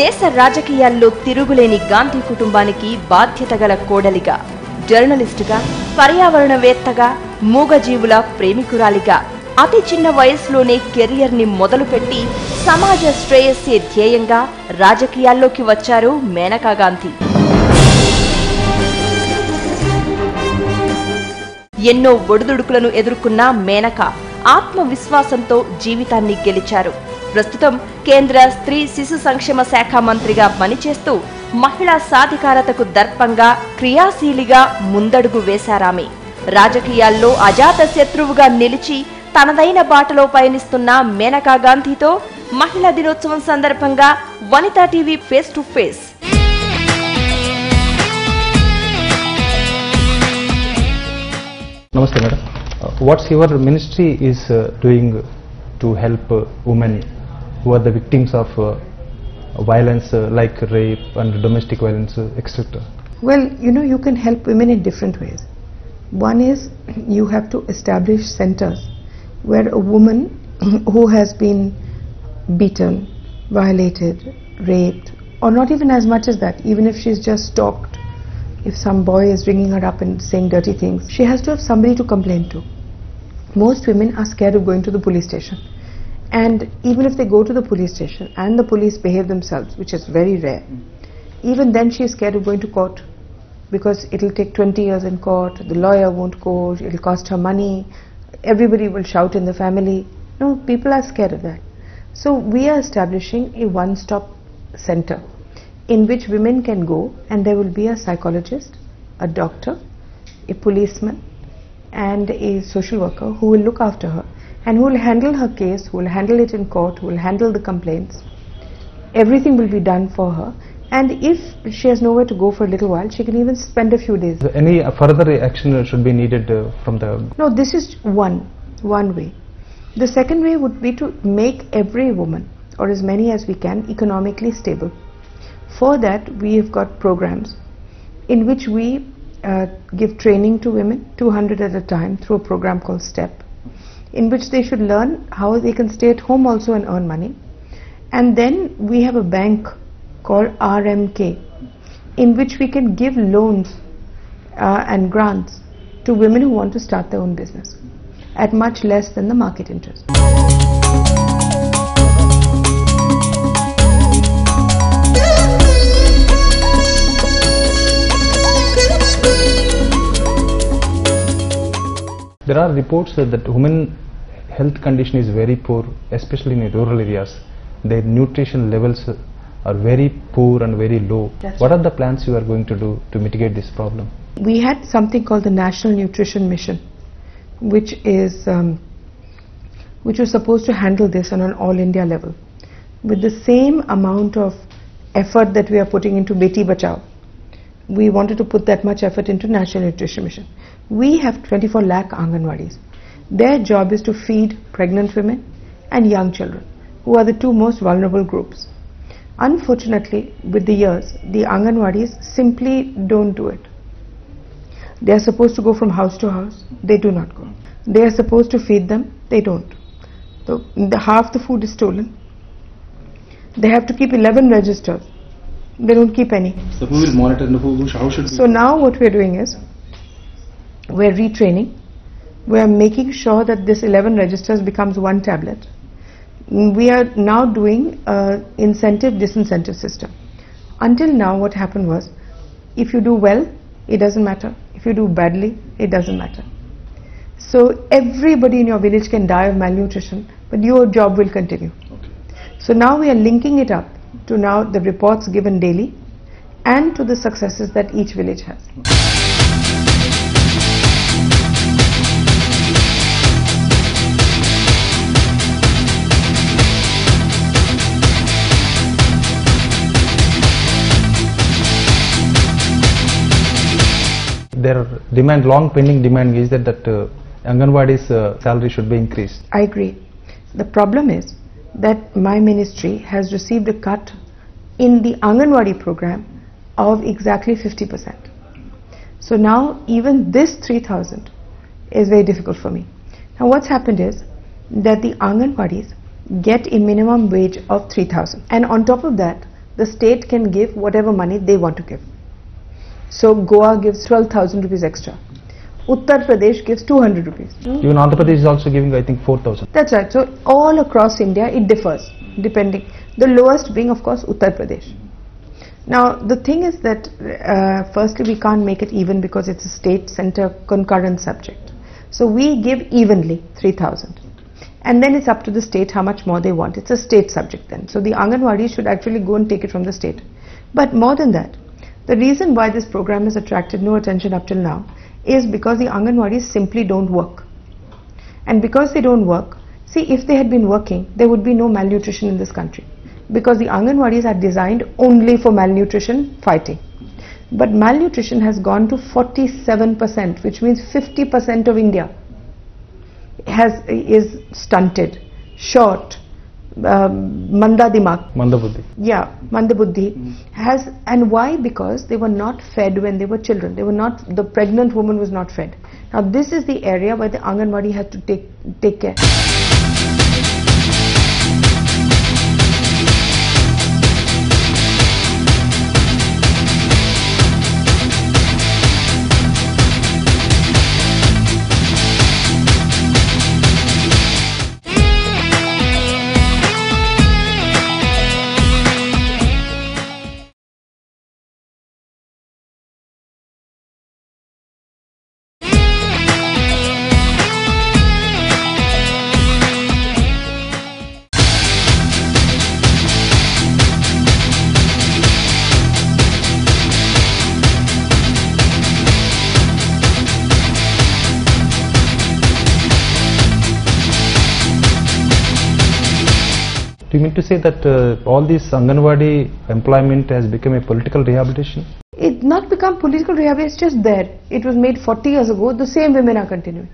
దేశ రాజకీయాల్లో తిరుగులేని గాంధీ కుటుంబానికి బాధ్యతగల కోడలిగా, జర్నలిస్టుగా, పర్యావరణవేత్తగా, మూగజీవుల ప్రేమికురాలిగా అతి చిన్న వయసులోనే కెరియర్ ని మొదలుపెట్టి సమాజ శ్రేయస్సే ధ్యేయంగా రాజకీయాల్లోకి వచ్చారు మేనకా గాంధీ. ఎన్నో ఒడిదుడుకులను ఎదుర్కొన్న మేనక ఆత్మవిశ్వాసంతో జీవితాన్ని గెలిచారు. ప్రస్తుతం కేంద్ర స్త్రీ శిశు సంక్షేమ శాఖ మంత్రిగా పనిచేస్తూ మహిళా సాధికారతకు దర్పంగా క్రియాశీలిగా ముందడుగు వేశారామె. రాజకీయాల్లో అజాత శత్రువుగా నిలిచి తనదైన బాటలో పయనిస్తున్న మేనకా గాంధీతో మహిళా దినోత్సవం సందర్భంగా Vanitha TV face to face. Namaste, madam. What's your ministry is doing to help women who are the victims of violence like rape and domestic violence, etc.? Well, you can help women in different ways. One is you have to establish centers where a woman who has been beaten, violated, raped, or not even as much as that, even if she's just stalked, if some boy is ringing her up and saying dirty things, she has to have somebody to complain to. Most women are scared of going to the police station. And even if they go to the police station and the police behave themselves, which is very rare, even then she is scared of going to court because it will take 20 years in court, the lawyer won't go, it will cost her money, everybody will shout in the family. No, people are scared of that. So we are establishing a one-stop center in which women can go, and there will be a psychologist, a doctor, a policeman and a social worker who will look after her and who will handle her case, who will handle it in court, who will handle the complaints. Everything will be done for her, and if she has nowhere to go for a little while, she can even spend a few days. Any further action should be needed from the... No, this is one way. The second way would be to make every woman, or as many as we can, economically stable. For that, we have got programs in which we give training to women, 200 at a time, through a program called STEP, in which they should learn how they can stay at home also and earn money. And then we have a bank called RMK, in which we can give loans and grants to women who want to start their own business at much less than the market interest. There are reports that women health condition is very poor, especially in rural areas. Their nutrition levels are very poor and very low. What are the plans you are going to do to mitigate this problem? We had something called the National Nutrition Mission, which was supposed to handle this on an all India level. With the same amount of effort that we are putting into Beti Bachao, we wanted to put that much effort into National Nutrition Mission. We have 24 lakh Anganwadis. Their job is to feed pregnant women and young children, who are the two most vulnerable groups. Unfortunately, with the years, the Anganwadis simply don't do it. They are supposed to go from house to house, they do not go. They are supposed to feed them, they don't. So half the food is stolen. They have to keep 11 registers. They don't keep any. So who will monitor and how should we? So now what we are doing is, we are retraining. We are making sure that this 11 registers becomes one tablet. We are now doing incentive-disincentive system. Until now what happened was, if you do well, it doesn't matter. If you do badly, it doesn't matter. So everybody in your village can die of malnutrition, but your job will continue. Okay. So now we are linking it up to now the reports given daily and to the successes that each village has. Their demand, long pending demand is that Anganwadi's salary should be increased. I agree. The problem is that my ministry has received a cut in the Anganwadi program of exactly 50%. So now even this 3,000 is very difficult for me. Now what's happened is that the Anganwadis get a minimum wage of 3,000, and on top of that the state can give whatever money they want to give. So Goa gives 12,000 rupees extra. Uttar Pradesh gives 200 rupees. Even Andhra Pradesh is also giving, I think, 4,000. That's right. So all across India it differs depending. The lowest being of course Uttar Pradesh. Now the thing is that firstly we can't make it even because it's a state center concurrent subject. So we give evenly 3,000. And then it's up to the state how much more they want. It's a state subject then. So the Anganwadi should actually go and take it from the state. But more than that, the reason why this program has attracted no attention up till now is because the Anganwadis simply don't work. And because they don't work, see, if they had been working, there would be no malnutrition in this country. Because the Anganwadis are designed only for malnutrition fighting. But malnutrition has gone to 47%, which means 50% of India is stunted, short, manda dimag. Manda buddhi. Yeah, manda buddhi has, and why? Because they were not fed when they were children. They were not, the pregnant woman was not fed. Now this is the area where the Anganwadi has to take care. Do you mean to say that all this Anganwadi employment has become a political rehabilitation? It's not become political rehabilitation, it's just there. It was made 40 years ago, the same women are continuing.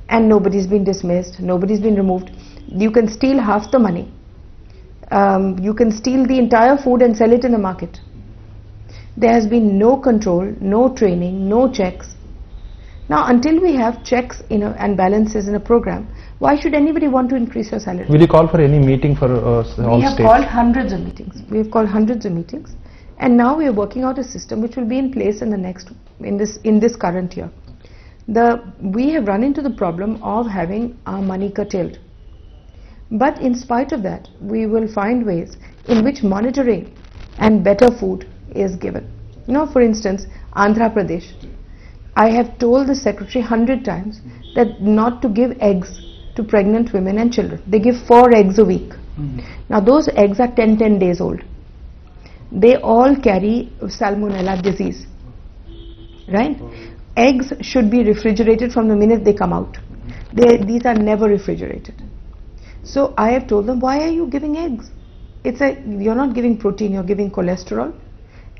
And nobody's been dismissed, nobody's been removed. You can steal half the money. You can steal the entire food and sell it in the market. There has been no control, no training, no checks. Now until we have checks and balances in a program, why should anybody want to increase your salary? Will you call for any meeting for all states? We have called hundreds of meetings. We have called hundreds of meetings, and now we are working out a system which will be in place in this current year. We have run into the problem of having our money curtailed, but in spite of that, we will find ways in which monitoring and better food is given. For instance, Andhra Pradesh. I have told the secretary 100 times that not to give eggs to pregnant women and children. They give 4 eggs a week. Now those eggs are 10 days old. They all carry salmonella disease, right? Eggs should be refrigerated from the minute they come out. These are never refrigerated. So I have told them, why are you giving eggs? You're not giving protein, you're giving cholesterol,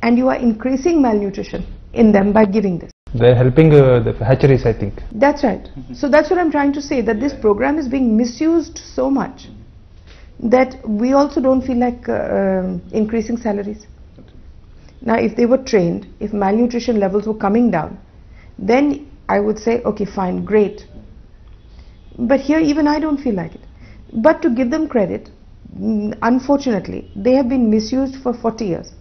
and you are increasing malnutrition in them by giving this. They're helping the hatcheries, I think. That's right. So that's what I'm trying to say, that this program is being misused so much that we also don't feel like increasing salaries. Now if they were trained, if malnutrition levels were coming down, then I would say, okay, fine, great. But here even I don't feel like it. But to give them credit, unfortunately, they have been misused for 40 years.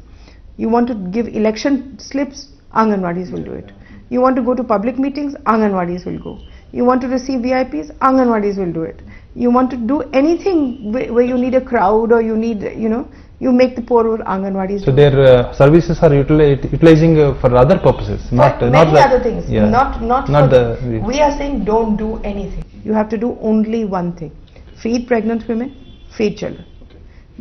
You want to give election slips, Anganwadis will do it. You want to go to public meetings, Anganwadis will go. You want to receive VIPs, Anganwadis will do it. You want to do anything where you need a crowd or you need, you make the poor Anganwadis. So their services are utilizing for other purposes, not many other things. Yeah. We are saying don't do anything. You have to do only one thing: feed pregnant women, feed children.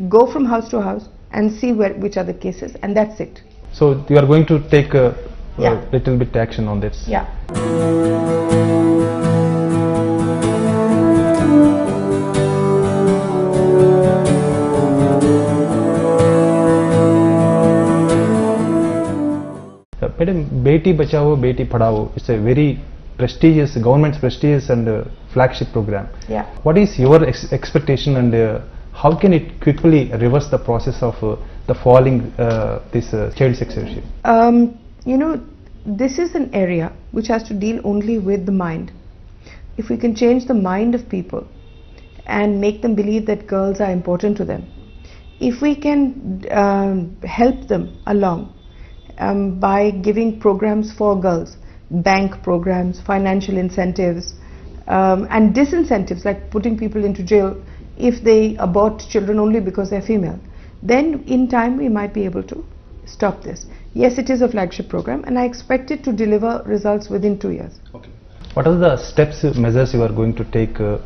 Go from house to house and see which are the cases, and that's it. So you are going to take a little bit action on this. Yeah. Madam, Beti Bachao, Beti Padhao, it's a very prestigious, government's prestigious and flagship program. Yeah. What is your expectation, and how can it quickly reverse the process of the falling this child sex ratio? This is an area which has to deal only with the mind. If we can change the mind of people and make them believe that girls are important to them, if we can help them along by giving programs for girls, bank programs, financial incentives, and disincentives like putting people into jail if they abort children only because they're female, then in time we might be able to stop this. Yes, it is a flagship program and I expect it to deliver results within 2 years. Okay. What are the steps, measures you are going to take to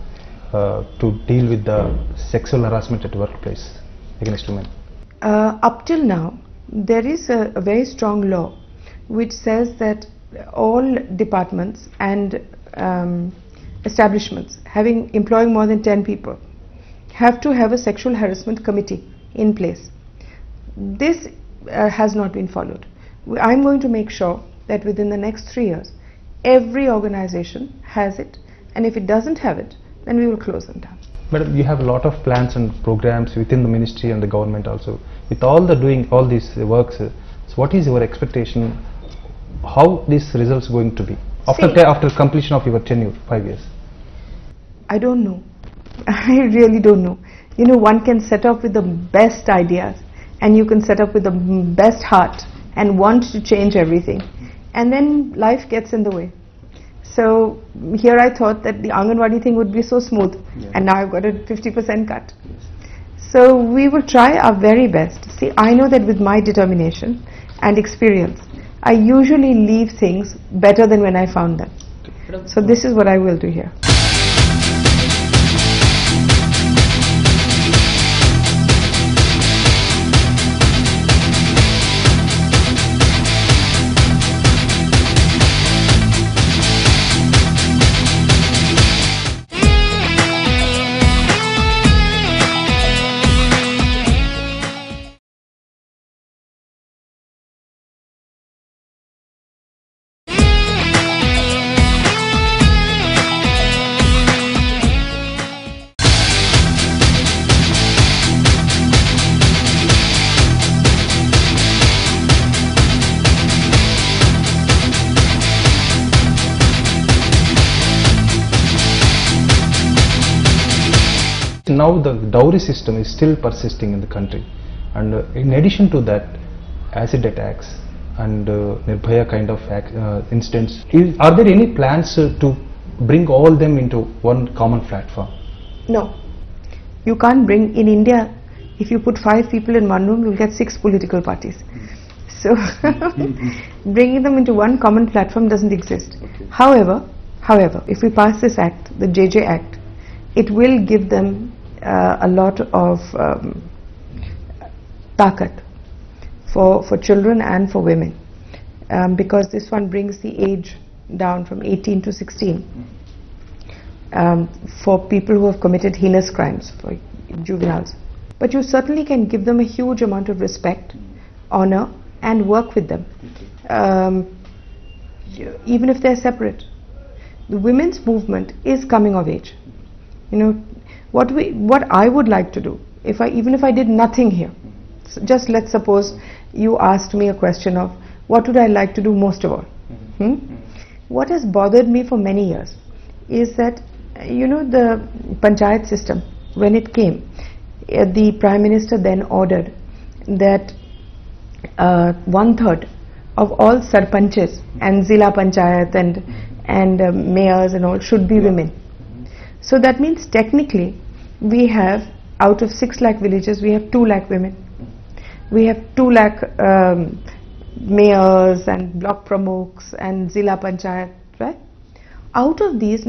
deal with the sexual harassment at workplace against women? Up till now, there is a very strong law which says that all departments and establishments employing more than 10 people have to have a sexual harassment committee in place. This has not been followed. I'm going to make sure that within the next 3 years, every organization has it, and if it doesn't have it, then we will close them down. But you have a lot of plans and programs within the ministry and the government also. With all doing all these works, so what is your expectation? How these results going to be after completion of your tenure, 5 years? I don't know. I really don't know. You know, one can set up with the best ideas and you can set up with the best heart and want to change everything, and then life gets in the way. So here I thought that the Anganwadi thing would be so smooth, and now I've got a 50% cut. So we will try our very best. See, I know that with my determination and experience, I usually leave things better than when I found them. So this is what I will do here. Now the dowry system is still persisting in the country, and in addition to that, acid attacks and Nirbhaya kind of incidents, are there any plans to bring all them into one common platform? No, you can't bring, in India, if you put 5 people in one room, you'll get 6 political parties. So bringing them into one common platform doesn't exist. Okay. However, if we pass this act, the JJ Act, it will give them a lot of takat for children and for women, because this one brings the age down from 18 to 16 for people who have committed heinous crimes, for juveniles. But you certainly can give them a huge amount of respect, honor, and work with them, even if they're separate. The women's movement is coming of age. You know, what I would like to do, even if I did nothing here, so just let's suppose you asked me a question of what would I like to do most of all. What has bothered me for many years is that, you know, the panchayat system, when it came, the Prime Minister then ordered that 1/3 of all sarpanches and zila panchayat and mayors and all should be women. So that means technically we have, out of 6 lakh villages, we have 2 lakh women. We have 2 lakh mayors and block pramukhs and zila panchayat, right? Out of these,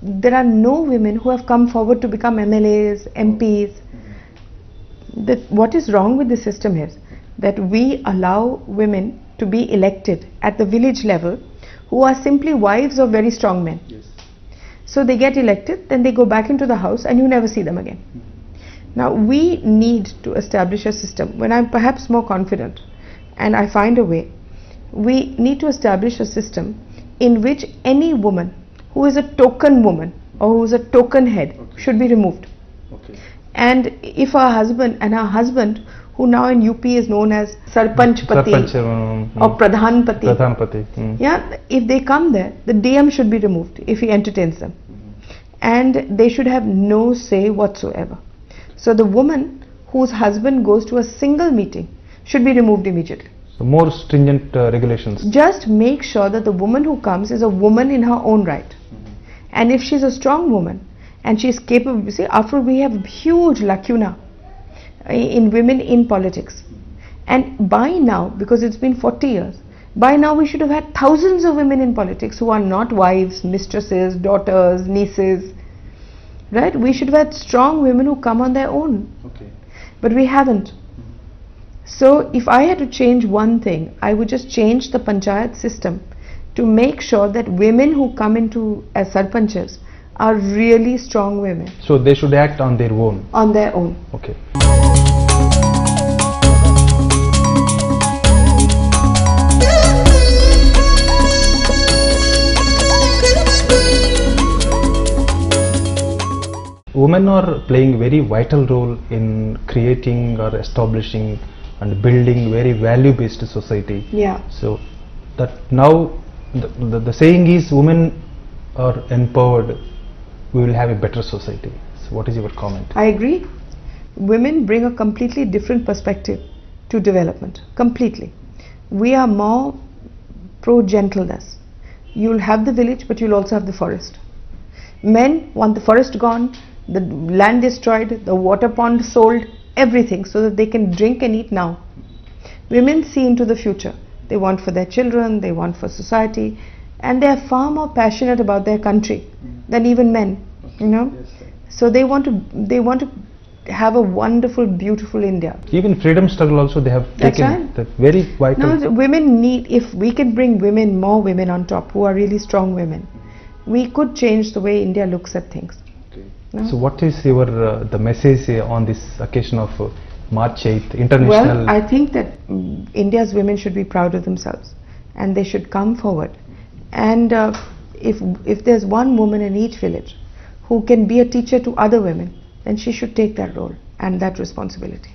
there are no women who have come forward to become MLAs, MPs. What is wrong with the system is that we allow women to be elected at the village level who are simply wives of very strong men. Yes. So they get elected, then they go back into the house and you never see them again. Now we need to establish a system, when I'm perhaps more confident and I find a way, we need to establish a system in which any woman who is a token woman or who is a token head should be removed. Okay. And if her husband, who now in UP is known as Sarpanch Pati or Pradhan Pati, yeah, if they come there, the DM should be removed if he entertains them. And they should have no say whatsoever. So the woman whose husband goes to a single meeting should be removed immediately. So more stringent regulations. Just make sure that the woman who comes is a woman in her own right. And if she's a strong woman and she's capable, you see, after all, we have a huge lacuna in women in politics. And by now, because it's been 40 years, by now we should have had thousands of women in politics who are not wives, mistresses, daughters, nieces. Right? We should have had strong women who come on their own. Okay. But we haven't. So if I had to change one thing, I would just change the panchayat system to make sure that women who come into as sarpanchas are really strong women. So they should act on their own. On their own. Okay. Women are playing very vital role in creating or establishing and building very value-based society. Yeah. So that now the saying is, women are empowered, we will have a better society. So what is your comment? I agree. Women bring a completely different perspective to development. Completely. We are more pro-gentleness. You'll have the village, but you'll also have the forest. Men want the forest gone, the land destroyed, the water pond sold, everything, so that they can drink and eat now. Women see into the future. They want for their children, they want for society, and they are far more passionate about their country than even men, you know. So they want to have a wonderful, beautiful India. Even freedom struggle also they have That's taken right. that very vital. Now women need, if we can bring women, more women on top who are really strong women, we could change the way India looks at things. No? So what is your the message on this occasion of March 8th, International? Well, I think that India's women should be proud of themselves and they should come forward. And if there's one woman in each village who can be a teacher to other women, then she should take that role and that responsibility.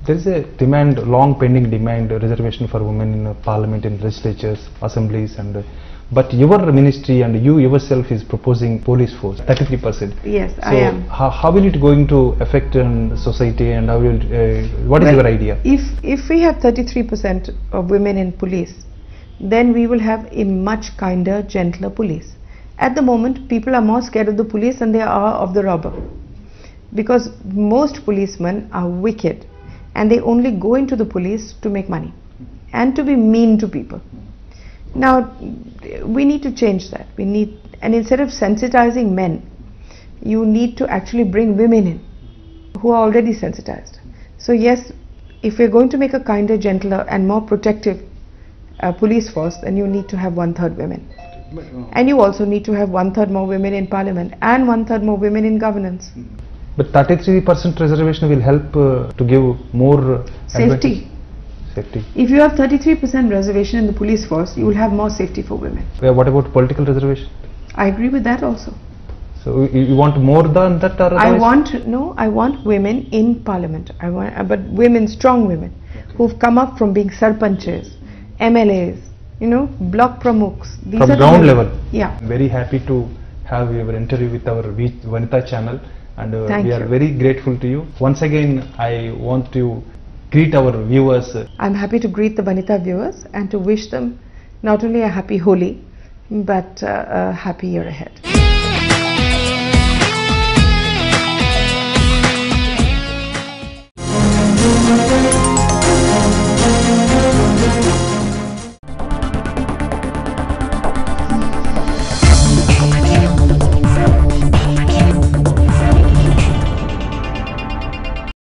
There is a demand, long pending demand, reservation for women in parliament, in legislatures, assemblies, and but your ministry and you yourself is proposing police force 33%. Yes, so I am. How will it going to affect society, and how will what is your idea? If we have 33% of women in police, then we will have a much kinder, gentler police. At the moment, people are more scared of the police than they are of the robber, because most policemen are wicked. And they only go into the police to make money and to be mean to people. Now, we need to change that. And instead of sensitizing men, you need to actually bring women in who are already sensitized. So yes, if we're going to make a kinder, gentler and more protective police force, then you need to have 1/3 women. And you also need to have 1/3 more women in parliament and 1/3 more women in governance. But 33% reservation will help to give more safety. Safety. If you have 33% reservation in the police force, you will have more safety for women. What about political reservation? I agree with that also. So you want more than that, or I want women in parliament. But women, strong women, who've come up from being sarpanches, MLAs, you know, block pramukhs. These from are ground level. Yeah. Very happy to have your interview with our Vanitha channel, and we are very grateful to you. Once again, I want to greet our viewers. I'm happy to greet the Vanitha viewers and to wish them not only a happy Holi, but a happy year ahead.